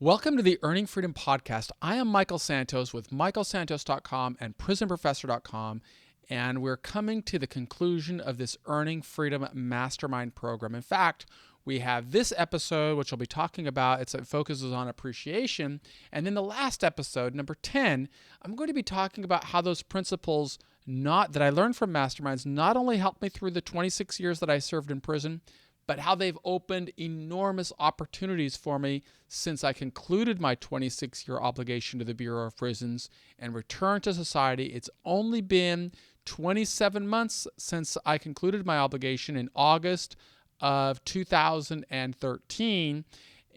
Welcome to the Earning Freedom Podcast. I am Michael Santos with michaelsantos.com and prisonprofessor.com, and we're coming to the conclusion of this Earning Freedom Mastermind program. In fact, we have this episode, which I'll be talking about. It focuses on appreciation. And then the last episode, number 10, I'm going to be talking about how those principles that I learned from masterminds not only helped me through the 26 years that I served in prison, but how they've opened enormous opportunities for me since I concluded my 26-year obligation to the Bureau of Prisons and returned to society. It's only been 27 months since I concluded my obligation in August of 2013,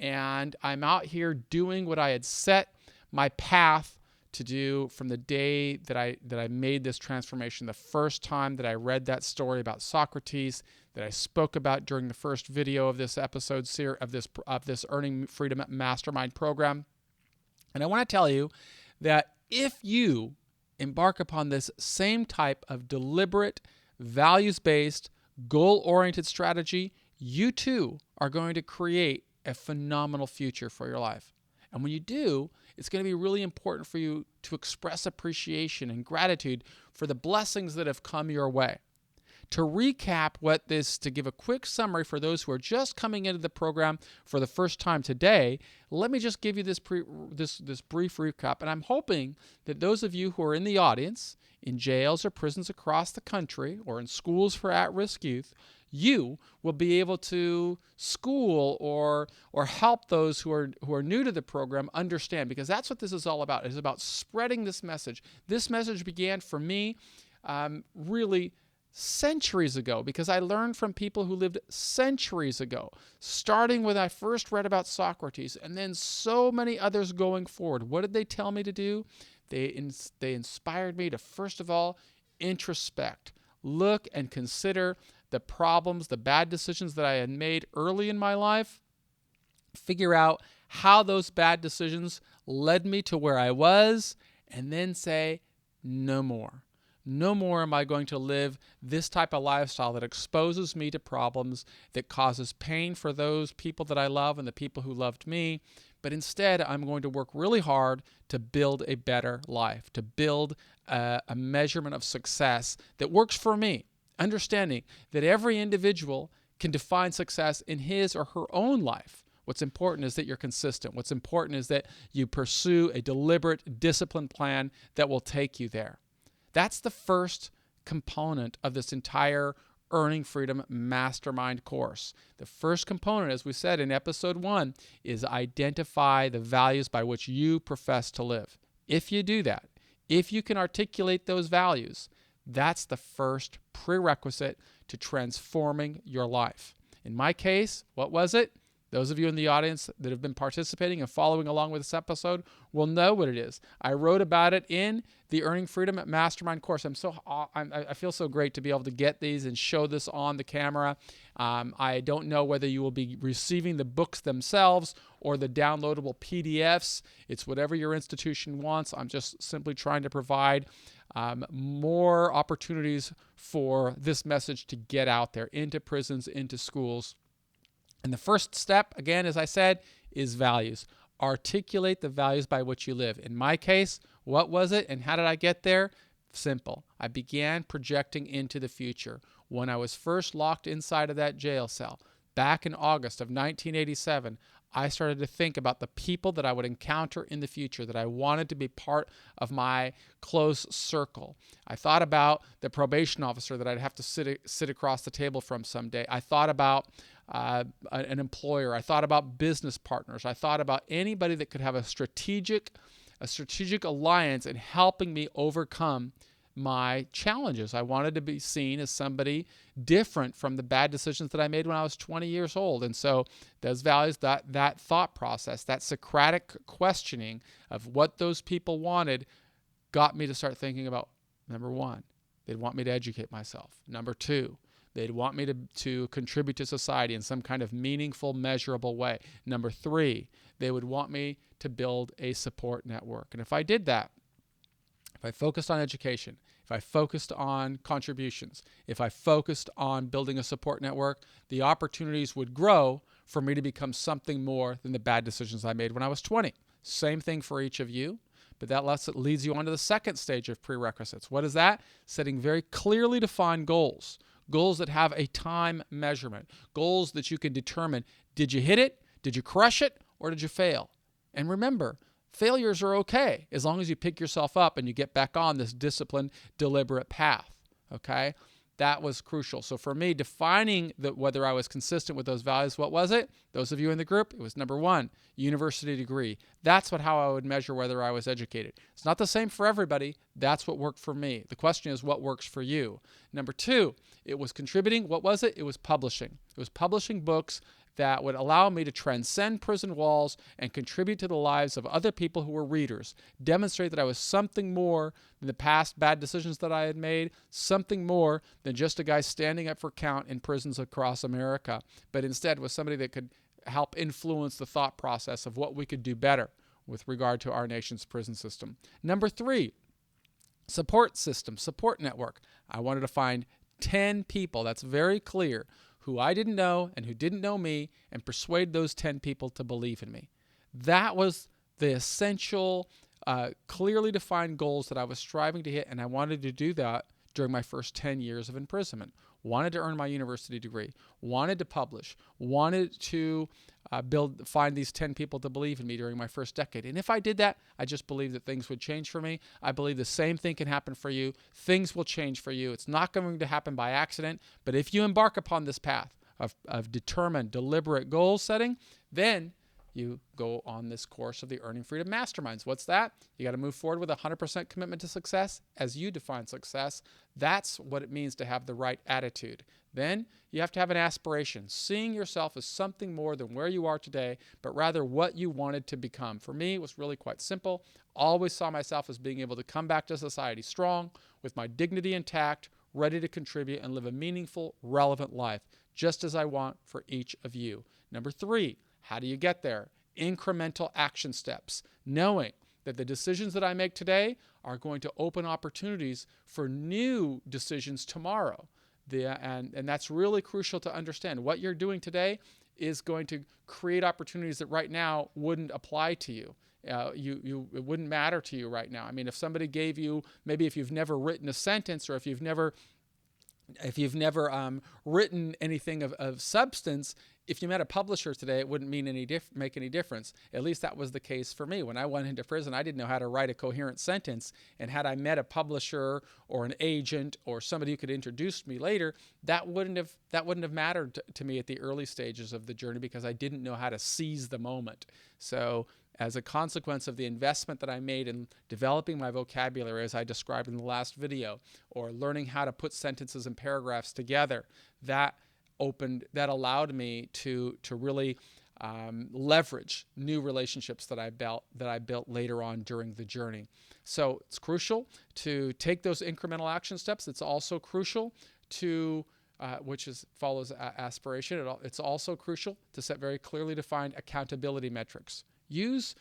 and I'm out here doing what I had set my path to do from the day that I made this transformation. The first time that I read that story about Socrates that I spoke about during the first video of this episode of this Earning Freedom Mastermind program. And I want to tell you that if you embark upon this same type of deliberate, values-based, goal-oriented strategy, you too are going to create a phenomenal future for your life. And when you do, it's going to be really important for you to express appreciation and gratitude for the blessings that have come your way. To recap to give a quick summary for those who are just coming into the program for the first time today, let me just give you this brief recap. And I'm hoping that those of you who are in the audience, in jails or prisons across the country, or in schools for at-risk youth, you will be able to school or help those who are new to the program understand, because that's what this is all about. It's about spreading this message. This message began for me really centuries ago, because I learned from people who lived centuries ago, starting when I first read about Socrates, and then so many others going forward. What did they tell me to do? They inspired me to, first of all, introspect, look and consider the problems, the bad decisions that I had made early in my life, figure out how those bad decisions led me to where I was, and then say, no more. No more am I going to live this type of lifestyle that exposes me to problems, that causes pain for those people that I love and the people who loved me. But instead, I'm going to work really hard to build a better life, to build a measurement of success that works for me, understanding that every individual can define success in his or her own life. What's important is that you're consistent. What's important is that you pursue a deliberate, disciplined plan that will take you there. That's the first component of this entire Earning Freedom Mastermind course. The first component, as we said in episode 1, is identify the values by which you profess to live. If you do that, if you can articulate those values, that's the first prerequisite to transforming your life. In my case, what was it? Those of you in the audience that have been participating and following along with this episode will know what it is. I wrote about it in the Earning Freedom Mastermind course. I feel so great to be able to get these and show this on the camera. I don't know whether you will be receiving the books themselves or the downloadable PDFs. It's whatever your institution wants. I'm just simply trying to provide more opportunities for this message to get out there into prisons, into schools. And the first step, again, as I said, is values. Articulate the values by which you live. In my case, what was it and how did I get there? Simple. I began projecting into the future. When I was first locked inside of that jail cell, back in August of 1987, I started to think about the people that I would encounter in the future, that I wanted to be part of my close circle. I thought about the probation officer that I'd have to sit across the table from someday. I thought about an employer. I thought about business partners. I thought about anybody that could have a strategic alliance in helping me overcome my challenges. I wanted to be seen as somebody different from the bad decisions that I made when I was 20 years old. And so those values, that thought process, that Socratic questioning of what those people wanted got me to start thinking about, number 1, they'd want me to educate myself. Number 2, they'd want me to contribute to society in some kind of meaningful, measurable way. Number 3, they would want me to build a support network. And if I did that, if I focused on education, if I focused on contributions, if I focused on building a support network, the opportunities would grow for me to become something more than the bad decisions I made when I was 20. Same thing for each of you, but that leads you on to the second stage of prerequisites. What is that? Setting very clearly defined goals. Goals that have a time measurement. Goals that you can determine, did you hit it, did you crush it, or did you fail? And remember, failures are okay as long as you pick yourself up and you get back on this disciplined, deliberate path, okay? That was crucial. So for me, defining whether I was consistent with those values, what was it? Those of you in the group, it was number 1, university degree. That's how I would measure whether I was educated. It's not the same for everybody. That's what worked for me. The question is, what works for you? Number 2, it was contributing. What was it? It was publishing. It was publishing books that would allow me to transcend prison walls and contribute to the lives of other people who were readers, demonstrate that I was something more than the past bad decisions that I had made, something more than just a guy standing up for count in prisons across America, but instead was somebody that could help influence the thought process of what we could do better with regard to our nation's prison system. Number 3, support system, support network. I wanted to find 10 people, that's very clear, who I didn't know and who didn't know me, and persuade those 10 people to believe in me. That was the essential, clearly defined goals that I was striving to hit, and I wanted to do that during my first 10 years of imprisonment. Wanted to earn my university degree, wanted to publish, wanted to find these 10 people to believe in me during my first decade. And if I did that, I just believe that things would change for me. I believe the same thing can happen for you. Things will change for you. It's not going to happen by accident, but if you embark upon this path of determined, deliberate goal setting, then you go on this course of the Earning Freedom Masterminds. What's that? You got to move forward with 100% commitment to success as you define success. That's what it means to have the right attitude. Then you have to have an aspiration, seeing yourself as something more than where you are today, but rather what you wanted to become. For me, it was really quite simple. Always saw myself as being able to come back to society strong, with my dignity intact, ready to contribute and live a meaningful, relevant life, just as I want for each of you. Number 3, how do you get there? Incremental action steps, knowing that the decisions that I make today are going to open opportunities for new decisions tomorrow. And that's really crucial to understand. What you're doing today is going to create opportunities that right now wouldn't apply to you. It wouldn't matter to you right now. I mean, if somebody gave you, maybe if you've never written a sentence, or if you've never written anything of substance, if you met a publisher today, it wouldn't make any difference. At least that was the case for me. When I went into prison, I didn't know how to write a coherent sentence. And had I met a publisher or an agent or somebody who could introduce me later, that wouldn't have mattered to me at the early stages of the journey, because I didn't know how to seize the moment. So as a consequence of the investment that I made in developing my vocabulary, as I described in the last video, or learning how to put sentences and paragraphs together, that allowed me to really leverage new relationships that I built later on during the journey. So it's crucial to take those incremental action steps. It's also crucial to follows aspiration. It's also crucial to set very clearly defined accountability metrics. Use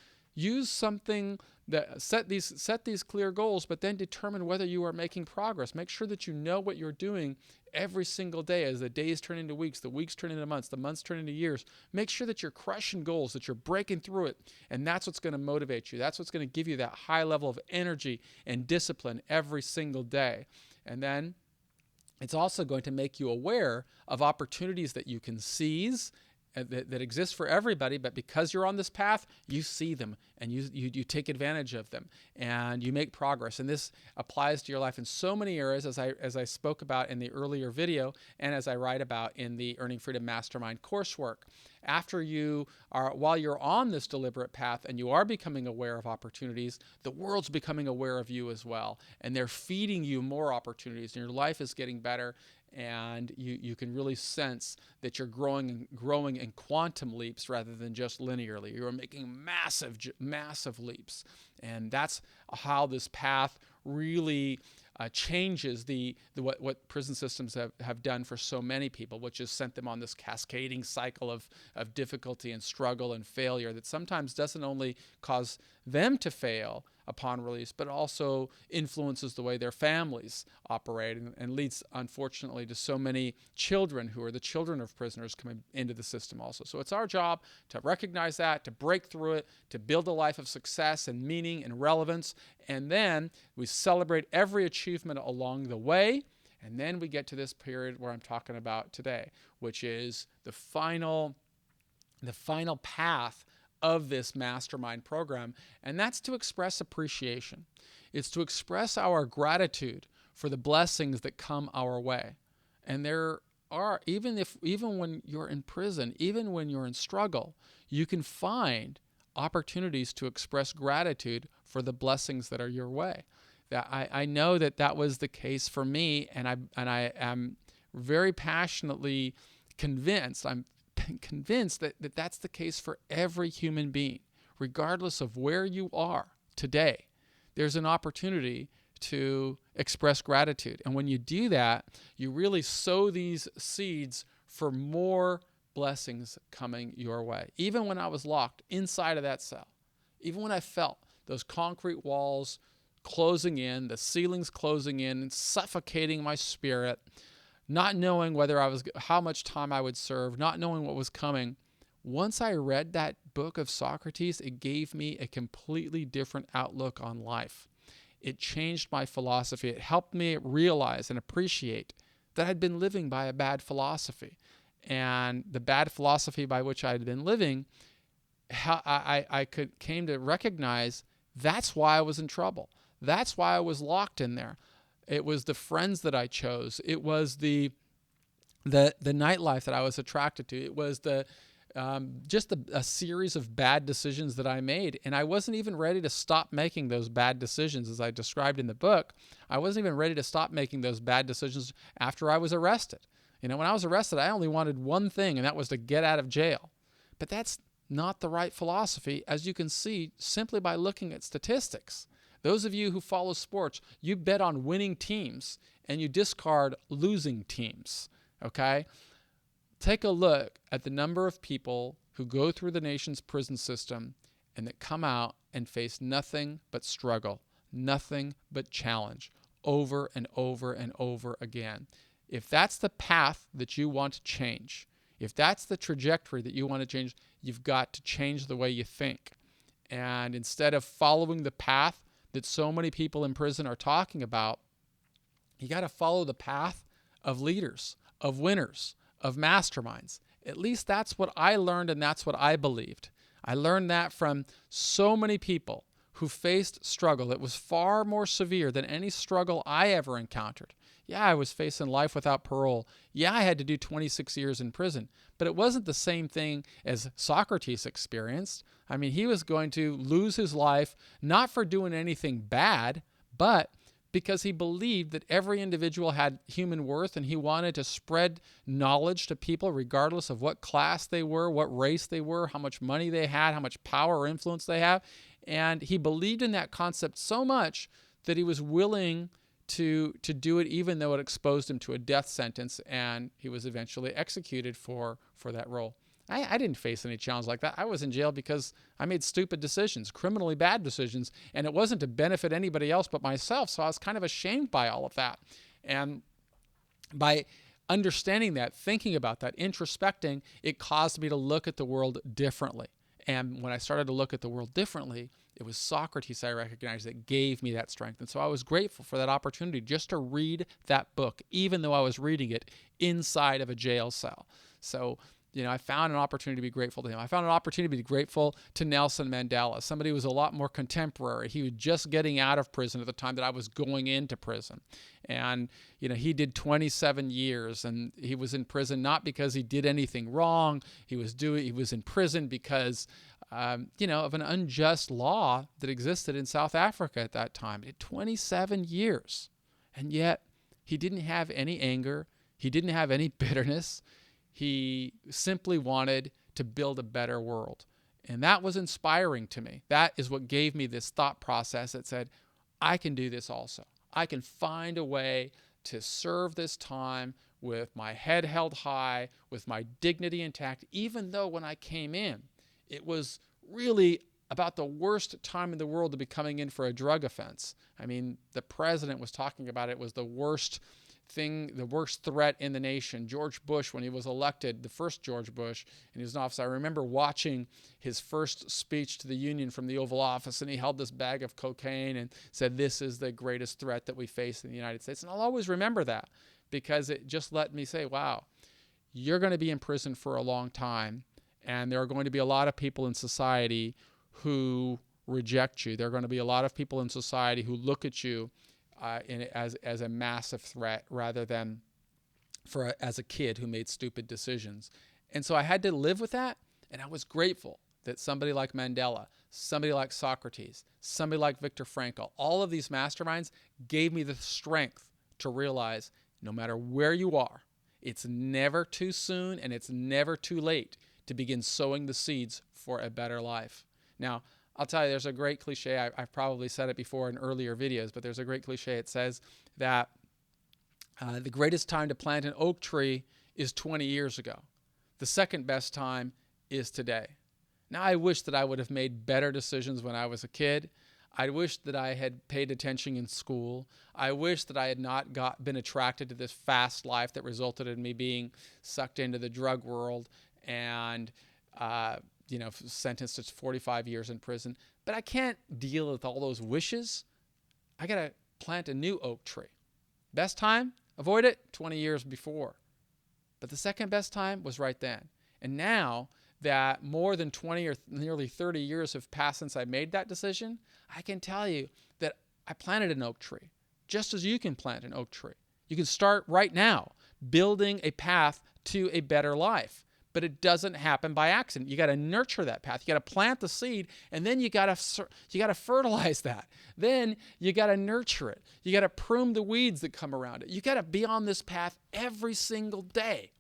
something that set these clear goals, but then determine whether you are making progress. Make sure that you know what you're doing every single day as the days turn into weeks, the weeks turn into months, the months turn into years. Make sure that you're crushing goals, that you're breaking through it, and that's what's going to motivate you. That's what's going to give you that high level of energy and discipline every single day. And then it's also going to make you aware of opportunities that you can seize that exist for everybody, but because you're on this path, you see them and you take advantage of them and you make progress. And this applies to your life in so many areas, as I spoke about in the earlier video and as I write about in the Earning Freedom Mastermind coursework. While you're on this deliberate path and you are becoming aware of opportunities, the world's becoming aware of you as well, and they're feeding you more opportunities, and your life is getting better. And you can really sense that you're growing in quantum leaps rather than just linearly. You're making massive leaps. And that's how this path really changes what prison systems have done for so many people, which has sent them on this cascading cycle of difficulty and struggle and failure that sometimes doesn't only cause them to fail, upon release, but also influences the way their families operate and leads, unfortunately, to so many children who are the children of prisoners coming into the system also. So it's our job to recognize that, to break through it, to build a life of success and meaning and relevance, and then we celebrate every achievement along the way. And then we get to this period where I'm talking about today, which is the final path of this mastermind program, and that's to express appreciation. It's to express our gratitude for the blessings that come our way. And there are, even when you're in prison, even when you're in struggle, you can find opportunities to express gratitude for the blessings that are your way. That I know that was the case for me, and I am very passionately convinced. I'm convinced that that's the case for every human being, regardless of where you are today. There's an opportunity to express gratitude, and when you do that, you really sow these seeds for more blessings coming your way. Even when I was locked inside of that cell, even when I felt those concrete walls closing in, the ceilings closing in, and suffocating my spirit, not knowing how much time I would serve, not knowing what was coming. Once I read that book of Socrates, it gave me a completely different outlook on life. It changed my philosophy. It helped me realize and appreciate that I'd been living by a bad philosophy. And the bad philosophy by which I had been living, I came to recognize that's why I was in trouble. That's why I was locked in there. It was the friends that I chose. It was the nightlife that I was attracted to. It was a series of bad decisions that I made. And I wasn't even ready to stop making those bad decisions, as I described in the book. I wasn't even ready to stop making those bad decisions after I was arrested. When I was arrested, I only wanted one thing, and that was to get out of jail. But that's not the right philosophy, as you can see simply by looking at statistics. Those of you who follow sports, you bet on winning teams and you discard losing teams, okay? Take a look at the number of people who go through the nation's prison system and that come out and face nothing but struggle, nothing but challenge, over and over and over again. If that's the path that you want to change, if that's the trajectory that you want to change, you've got to change the way you think. And instead of following the path that so many people in prison are talking about, you got to follow the path of leaders, of winners, of masterminds. At least that's what I learned, and that's what I believed. I learned that from so many people who faced struggle that was far more severe than any struggle I ever encountered. Yeah, I was facing life without parole. Yeah, I had to do 26 years in prison. But it wasn't the same thing as Socrates experienced. I mean, he was going to lose his life, not for doing anything bad, but because he believed that every individual had human worth, and he wanted to spread knowledge to people regardless of what class they were, what race they were, how much money they had, how much power or influence they have. And he believed in that concept so much that he was willing to do it, even though it exposed him to a death sentence, and he was eventually executed for that role. I didn't face any challenge like that. I was in jail because I made stupid decisions, criminally bad decisions, and it wasn't to benefit anybody else but myself, so I was kind of ashamed by all of that. And by understanding that, thinking about that, introspecting, it caused me to look at the world differently. And when I started to look at the world differently, it was Socrates I recognized that gave me that strength. And so I was grateful for that opportunity just to read that book, even though I was reading it inside of a jail cell. So, I found an opportunity to be grateful to him. I found an opportunity to be grateful to Nelson Mandela, somebody who was a lot more contemporary. He was just getting out of prison at the time that I was going into prison. And, he did 27 years, and he was in prison not because he did anything wrong. He was in prison because of an unjust law that existed in South Africa at that time. He did 27 years. And yet he didn't have any anger. He didn't have any bitterness. He simply wanted to build a better world. And that was inspiring to me. That is what gave me this thought process that said, I can do this also. I can find a way to serve this time with my head held high, with my dignity intact, even though when I came in, it was really about the worst time in the world to be coming in for a drug offense. I mean, the president was talking about it was the worst thing, the worst threat in the nation. George Bush, when he was elected, the first George Bush, and he was in office, I remember watching his first speech to the Union from the Oval Office, and he held this bag of cocaine and said, "This is the greatest threat that we face in the United States." And I'll always remember that because it just let me say, wow, you're going to be in prison for a long time, and there are going to be a lot of people in society who reject you. There are going to be a lot of people in society who look at you as a massive threat rather than as a kid who made stupid decisions. And so I had to live with that, and I was grateful that somebody like Mandela, somebody like Socrates, somebody like Viktor Frankl, all of these masterminds gave me the strength to realize no matter where you are, it's never too soon and it's never too late to begin sowing the seeds for a better life. Now, I'll tell you, there's a great cliche. I've probably said it before in earlier videos, but there's a great cliche. It says that the greatest time to plant an oak tree is 20 years ago. The second best time is today. Now, I wish that I would have made better decisions when I was a kid. I wish that I had paid attention in school. I wish that I had not been attracted to this fast life that resulted in me being sucked into the drug world and sentenced to 45 years in prison. But I can't deal with all those wishes. I got to plant a new oak tree. Best time? Avoid it 20 years before. But the second best time was right then. And now that more than 20 or nearly 30 years have passed since I made that decision, I can tell you that I planted an oak tree, just as you can plant an oak tree. You can start right now building a path to a better life. But it doesn't happen by accident. You got to nurture that path. You got to plant the seed, and then you got to fertilize that. Then you got to nurture it. You got to prune the weeds that come around it. You got to be on this path every single day.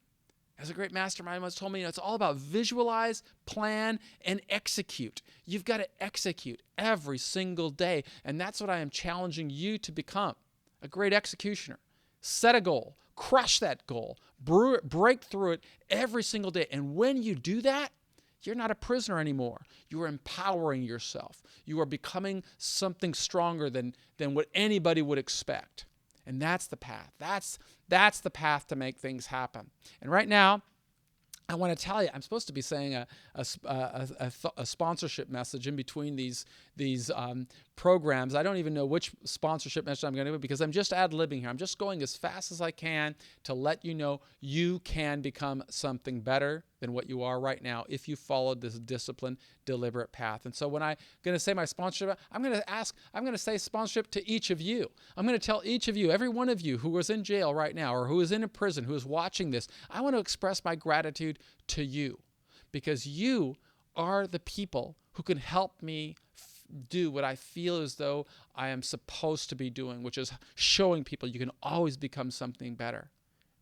As a great mastermind once told me, it's all about visualize, plan, and execute. You've got to execute every single day, and that's what I am challenging you to become, a great executioner. Set a goal. Crush that goal. Break through it every single day. And when you do that, you're not a prisoner anymore. You are empowering yourself. You are becoming something stronger than what anybody would expect. And that's the path. That's the path to make things happen. And right now, I want to tell you, I'm supposed to be saying a sponsorship message in between these programs. I don't even know which sponsorship message I'm going to do because I'm just ad-libbing here. I'm just going as fast as I can to let you know you can become something better than what you are right now if you followed this disciplined, deliberate path. And so when I'm going to say my sponsorship, I'm going to say sponsorship to each of you. I'm going to tell each of you, every one of you who is in jail right now or who is in a prison, who is watching this, I want to express my gratitude to you because you are the people who can help me do what I feel as though I am supposed to be doing, which is showing people you can always become something better.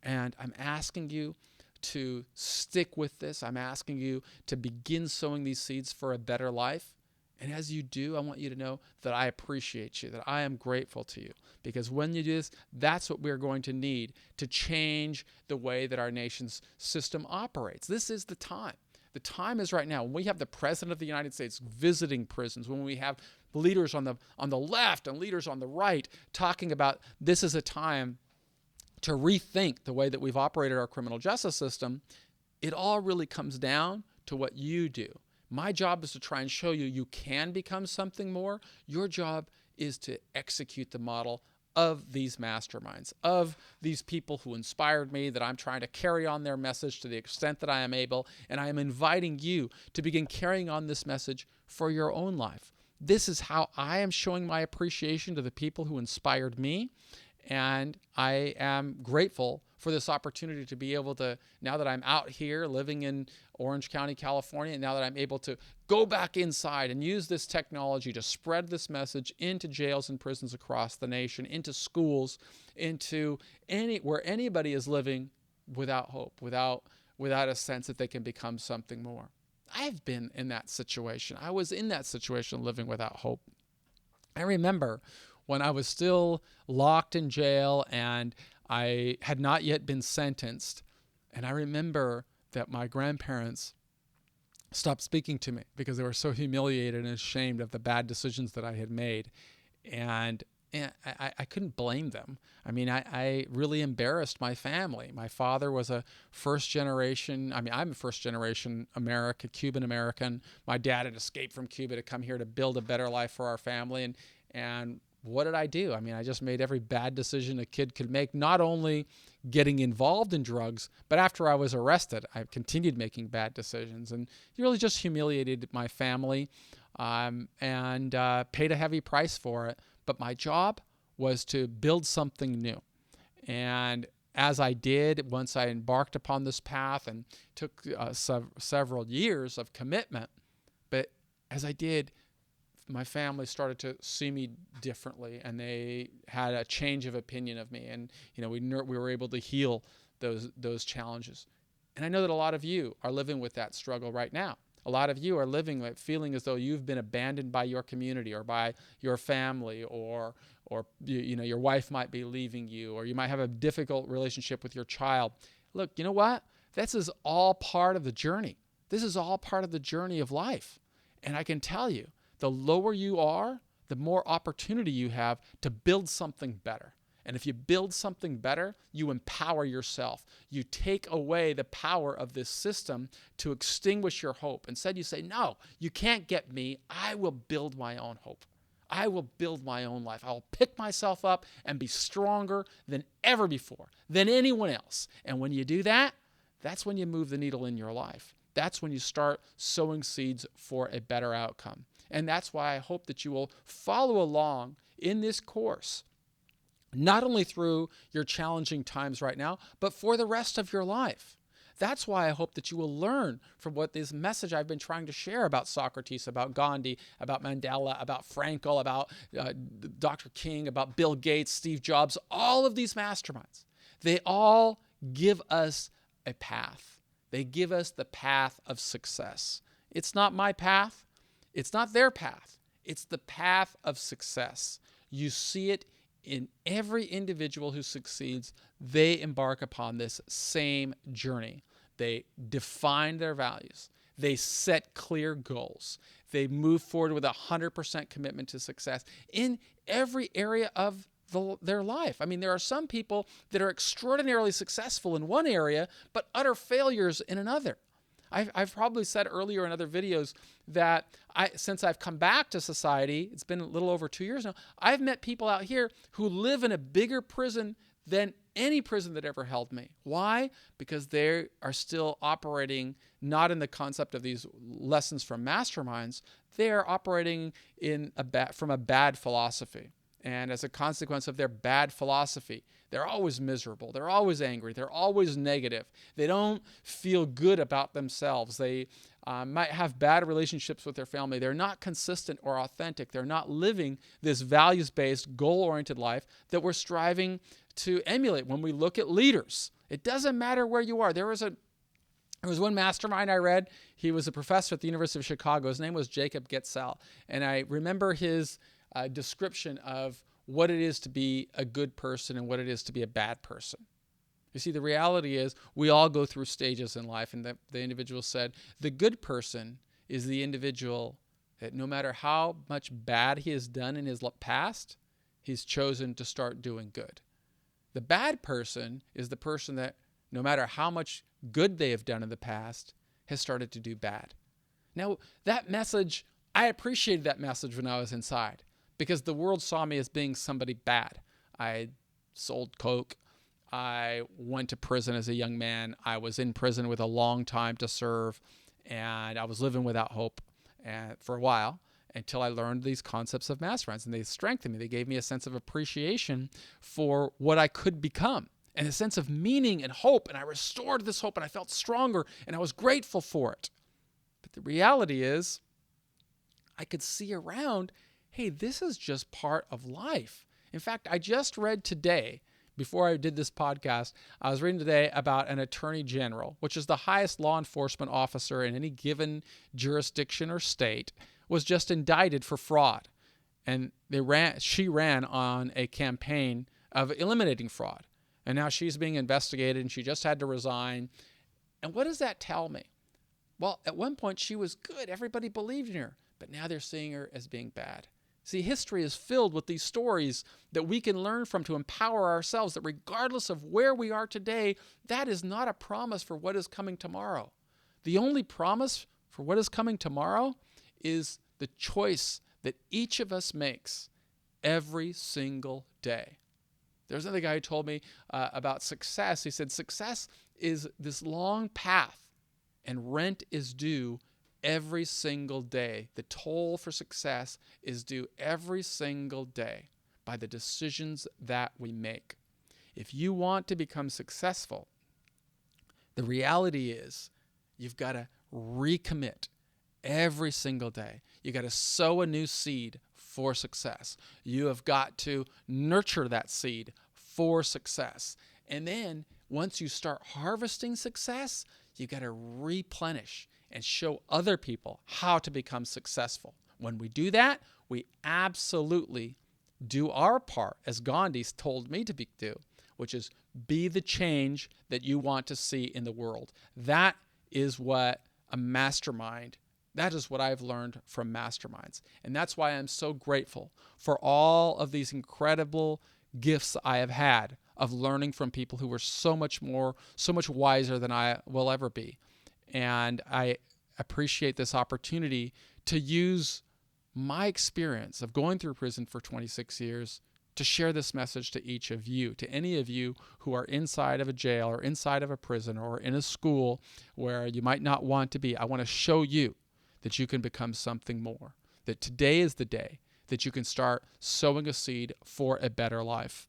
And I'm asking you to stick with this. I'm asking you to begin sowing these seeds for a better life. And as you do, I want you to know that I appreciate you, that I am grateful to you. Because when you do this, that's what we're going to need to change the way that our nation's system operates. This is the time. The time is right now. When we have the President of the United States visiting prisons, when we have leaders on the left and leaders on the right talking about this is a time to rethink the way that we've operated our criminal justice system, it all really comes down to what you do. My job is to try and show you you can become something more. Your job is to execute the model of these masterminds, of these people who inspired me, that I'm trying to carry on their message to the extent that I am able, and I am inviting you to begin carrying on this message for your own life. This is how I am showing my appreciation to the people who inspired me, and I am grateful for this opportunity to be able to, now that I'm out here living in Orange County, California, and now that I'm able to go back inside and use this technology to spread this message into jails and prisons across the nation, into schools, into where anybody is living without hope, without a sense that they can become something more. I've been in that situation. I was in that situation living without hope. I remember when I was still locked in jail and I had not yet been sentenced. And I remember that my grandparents stopped speaking to me because they were so humiliated and ashamed of the bad decisions that I had made. And I couldn't blame them. I mean, I really embarrassed my family. My father was a first generation, I'm a first generation Cuban American. My dad had escaped from Cuba to come here to build a better life for our family. And what did I do? I mean, I just made every bad decision a kid could make, not only getting involved in drugs, but after I was arrested, I continued making bad decisions and really just humiliated my family, and paid a heavy price for it. But my job was to build something new. And as I did, once I embarked upon this path, and took several years of commitment, but as I did, my family started to see me differently, and they had a change of opinion of me. And we were able to heal those challenges. And I know that a lot of you are living with that struggle right now. A lot of you are living feeling as though you've been abandoned by your community or by your family, or your wife might be leaving you, or you might have a difficult relationship with your child. Look, you know what? This is all part of the journey. This is all part of the journey of life. And I can tell you, the lower you are, the more opportunity you have to build something better. And if you build something better, you empower yourself. You take away the power of this system to extinguish your hope. Instead, you say, no, you can't get me. I will build my own hope. I will build my own life. I'll pick myself up and be stronger than ever before, than anyone else. And when you do that, that's when you move the needle in your life. That's when you start sowing seeds for a better outcome. And that's why I hope that you will follow along in this course, not only through your challenging times right now, but for the rest of your life. That's why I hope that you will learn from what this message I've been trying to share about Socrates, about Gandhi, about Mandela, about Frankl, about Dr. King, about Bill Gates, Steve Jobs, all of these masterminds. They all give us a path. They give us the path of success. It's not my path. It's not their path. It's the path of success. You see it in every individual who succeeds. They embark upon this same journey. They define their values. They set clear goals. They move forward with 100% commitment to success in every area of their life. I mean, there are some people that are extraordinarily successful in one area, but utter failures in another. I've probably said earlier in other videos that since I've come back to society, it's been a little over 2 years now, I've met people out here who live in a bigger prison than any prison that ever held me. Why? Because they are still operating not in the concept of these lessons from masterminds. They are operating from a bad philosophy. And as a consequence of their bad philosophy, they're always miserable. They're always angry. They're always negative. They don't feel good about themselves. They might have bad relationships with their family. They're not consistent or authentic. They're not living this values-based, goal-oriented life that we're striving to emulate when we look at leaders. It doesn't matter where you are. There was one mastermind I read. He was a professor at the University of Chicago. His name was Jacob Getzel. And I remember his description of what it is to be a good person and what it is to be a bad person. You see, the reality is we all go through stages in life, and the individual said, the good person is the individual that no matter how much bad he has done in his past, he's chosen to start doing good. The bad person is the person that no matter how much good they have done in the past, has started to do bad. Now, that message, I appreciated that message when I was inside, because the world saw me as being somebody bad. I sold coke. I went to prison as a young man. I was in prison with a long time to serve, and I was living without hope for a while until I learned these concepts of masterminds, and they strengthened me. They gave me a sense of appreciation for what I could become and a sense of meaning and hope, and I restored this hope, and I felt stronger, and I was grateful for it. But the reality is, I could see around, hey, this is just part of life. In fact, I just read today, before I did this podcast, I was reading today about an attorney general, which is the highest law enforcement officer in any given jurisdiction or state, was just indicted for fraud. And she ran on a campaign of eliminating fraud. And now she's being investigated, and she just had to resign. And what does that tell me? Well, at one point she was good. Everybody believed in her. But now they're seeing her as being bad. See, history is filled with these stories that we can learn from to empower ourselves, that regardless of where we are today, that is not a promise for what is coming tomorrow. The only promise for what is coming tomorrow is the choice that each of us makes every single day. There's another guy who told me about success. He said, success is this long path and rent is due every single day. The toll for success is due every single day by the decisions that we make. If you want to become successful, the reality is you've got to recommit every single day. You got to sow a new seed for success. You have got to nurture that seed for success. And then once you start harvesting success, you got to replenish and show other people how to become successful. When we do that, we absolutely do our part, as Gandhi's told me to do, which is be the change that you want to see in the world. That is what a mastermind, that is what I've learned from masterminds. And that's why I'm so grateful for all of these incredible gifts I have had of learning from people who were so much wiser than I will ever be. And I appreciate this opportunity to use my experience of going through prison for 26 years to share this message to each of you, to any of you who are inside of a jail or inside of a prison or in a school where you might not want to be. I want to show you that you can become something more, that today is the day that you can start sowing a seed for a better life.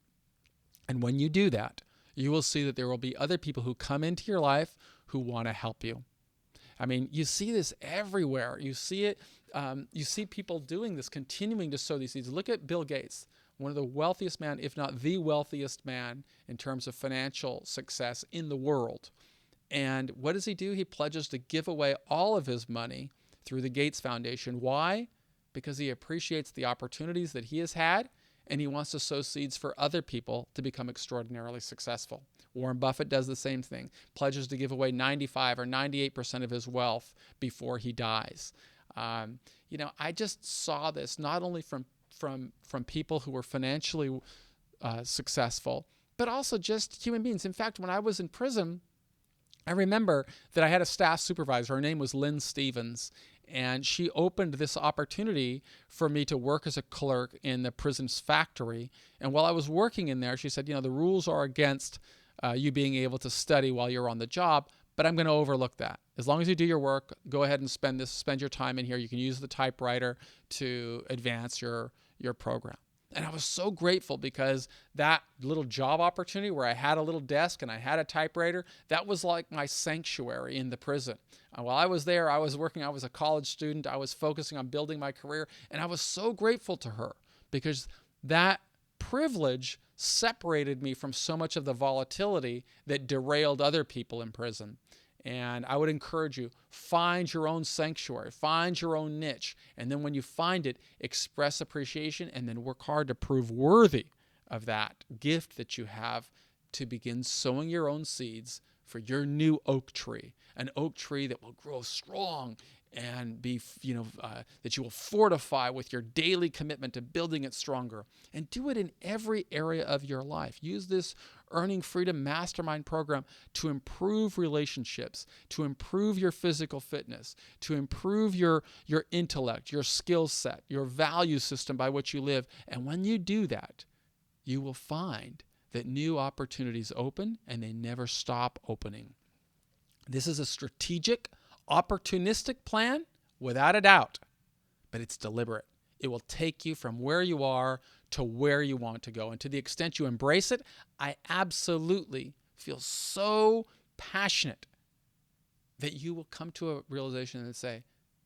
And when you do that, you will see that there will be other people who come into your life who want to help you. I mean, you see this everywhere. You see it. You see people doing this, continuing to sow these seeds. Look at Bill Gates, one of the wealthiest man, if not the wealthiest man in terms of financial success in the world. And what does he do? He pledges to give away all of his money through the Gates Foundation. Why? Because he appreciates the opportunities that he has had, and he wants to sow seeds for other people to become extraordinarily successful. Warren Buffett does the same thing, pledges to give away 95 or 98% of his wealth before he dies. I just saw this not only from people who were financially successful, but also just human beings. In fact, when I was in prison, I remember that I had a staff supervisor. Her name was Lynn Stevens, and she opened this opportunity for me to work as a clerk in the prison's factory. And while I was working in there, she said, the rules are against you being able to study while you're on the job, but I'm going to overlook that. As long as you do your work, go ahead and spend your time in here. You can use the typewriter to advance your program. And I was so grateful because that little job opportunity where I had a little desk and I had a typewriter, that was like my sanctuary in the prison. While I was there, I was working, I was a college student, I was focusing on building my career, and I was so grateful to her because that privilege separated me from so much of the volatility that derailed other people in prison. And I would encourage you, find your own sanctuary, find your own niche. And then when you find it, express appreciation and then work hard to prove worthy of that gift that you have to begin sowing your own seeds for your new oak tree, an oak tree that will grow strong and be, that you will fortify with your daily commitment to building it stronger. And do it in every area of your life. Use this Earning Freedom Mastermind program to improve relationships, to improve your physical fitness, to improve your intellect, your skill set, your value system by which you live. And when you do that, you will find that new opportunities open and they never stop opening. This is a strategic, opportunistic plan, without a doubt, but it's deliberate. It will take you from where you are to where you want to go. And to the extent you embrace it, I absolutely feel so passionate that you will come to a realization and say,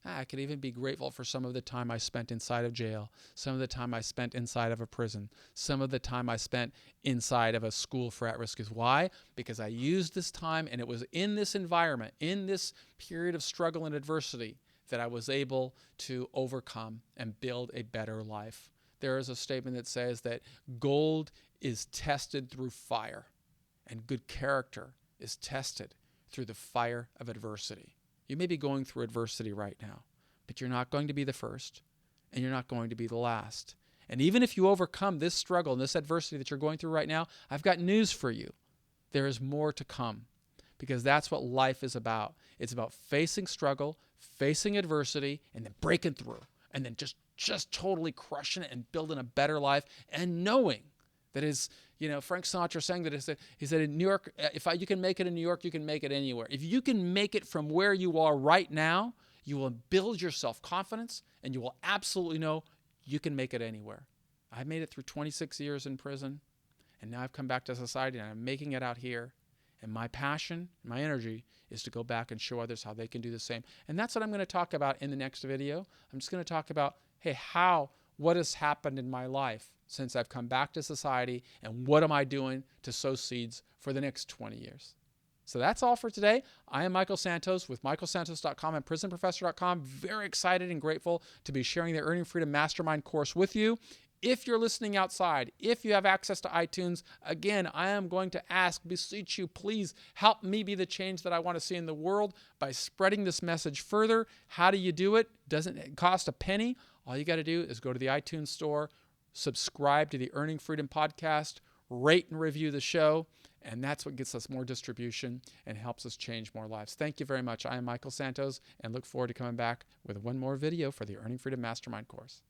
I could even be grateful for some of the time I spent inside of jail, some of the time I spent inside of a prison, some of the time I spent inside of a school for at-risk youth. Why? Because I used this time, and it was in this environment, in this period of struggle and adversity, that I was able to overcome and build a better life. There is a statement that says that gold is tested through fire, and good character is tested through the fire of adversity. You may be going through adversity right now, but you're not going to be the first, and you're not going to be the last. And even if you overcome this struggle and this adversity that you're going through right now, I've got news for you. There is more to come, because that's what life is about. It's about facing struggle, facing adversity, and then breaking through, and then just totally crushing it and building a better life, and knowing that is, Frank Sinatra saying that he said in New York, you can make it in New York, you can make it anywhere. If you can make it from where you are right now, you will build your self-confidence, and you will absolutely know you can make it anywhere. I made it through 26 years in prison, and now I've come back to society, and I'm making it out here. And my passion, my energy is to go back and show others how they can do the same. And that's what I'm going to talk about in the next video. I'm just going to talk about, hey, what has happened in my life since I've come back to society, and what am I doing to sow seeds for the next 20 years? So that's all for today. I am Michael Santos with michaelsantos.com and prisonprofessor.com. Very excited and grateful to be sharing the Earning Freedom Mastermind course with you. If you're listening outside, if you have access to iTunes, again, I am going to beseech you, please help me be the change that I want to see in the world by spreading this message further. How do you do it? Doesn't cost a penny. All you got to do is go to the iTunes store, subscribe to the Earning Freedom podcast, rate and review the show, and that's what gets us more distribution and helps us change more lives. Thank you very much. I am Michael Santos, and look forward to coming back with one more video for the Earning Freedom Mastermind course.